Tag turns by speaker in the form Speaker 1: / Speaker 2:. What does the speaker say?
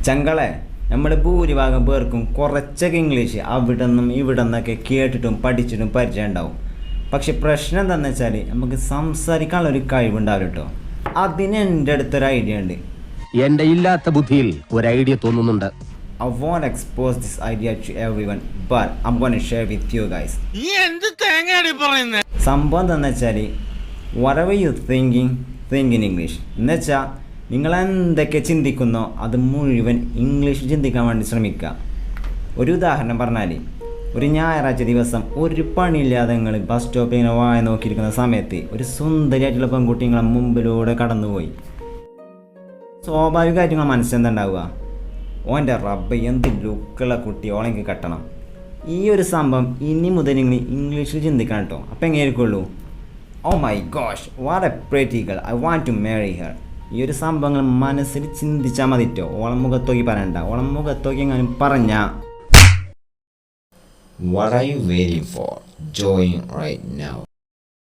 Speaker 1: ചങ്കളെ നമ്മൾ ഭൂരിഭാഗം പേർക്കും കുറച്ചൊക്കെ ഇംഗ്ലീഷ് അവിടെ നിന്നും ഇവിടെ നിന്നൊക്കെ കേട്ടിട്ടും പഠിച്ചിട്ടും പരിചയം ഉണ്ടാവും. പക്ഷെ പ്രശ്നം എന്താണെന്ന് വെച്ചാൽ നമുക്ക് സംസാരിക്കാനുള്ള ഒരു കഴിവുണ്ടാവില്ല കേട്ടോ. അതിന് എൻ്റെ അടുത്തൊരു ഐഡിയ ഉണ്ട്.
Speaker 2: എൻ്റെ ഇല്ലാത്ത ബുദ്ധിയിൽ ഒരു ഐഡിയ തോന്നുന്നുണ്ട്.
Speaker 1: I won't expose this idea to everyone, but I'm going to share with you guys. സംഭവം എന്താണെന്ന് വെച്ചാൽ whatever you think in English. എന്നുവെച്ചാൽ നിങ്ങൾ എന്തൊക്കെ ചിന്തിക്കുന്നോ അത് മുഴുവൻ ഇംഗ്ലീഷിൽ ചിന്തിക്കാൻ വേണ്ടി ശ്രമിക്കുക. ഒരു ഉദാഹരണം പറഞ്ഞാൽ, ഒരു ഞായറാഴ്ച ദിവസം ഒരു പണിയില്ലാതെ നിങ്ങൾ ബസ് സ്റ്റോപ്പിൽ ഇങ്ങനെ വായ നോക്കിയിരിക്കുന്ന സമയത്ത് ഒരു സുന്ദരിയായിട്ടുള്ള പെൺകുട്ടി നിങ്ങളെ മുമ്പിലൂടെ കടന്നുപോയി. സ്വാഭാവികമായിട്ട് നിങ്ങളെ മനസ്സെന്തുണ്ടാവുക? ഓൻ്റെ റബ്ബ് എന്ത് ലുക്കുള്ള കുട്ടി ഓളെങ്കിൽ കെട്ടണം. ഈ ഒരു സംഭവം ഇനി മുതൽ നിങ്ങൾ ഇംഗ്ലീഷിൽ ചിന്തിക്കണം കേട്ടോ. അപ്പം എങ്ങനെയായിരിക്കുള്ളൂ? Oh my gosh, what a pretty girl, I want to marry her. ഈ ഒരു സംഭവങ്ങൾ മനസ്സിൽ ചിന്തിച്ചാൽ മതിട്ടോ. ഓളം മുഖത്തോക്കി പറയണ്ട. ഓളം മുഖത്തോക്കി എങ്ങാനും പറഞ്ഞാൽ
Speaker 3: What are you waiting for? Join right now.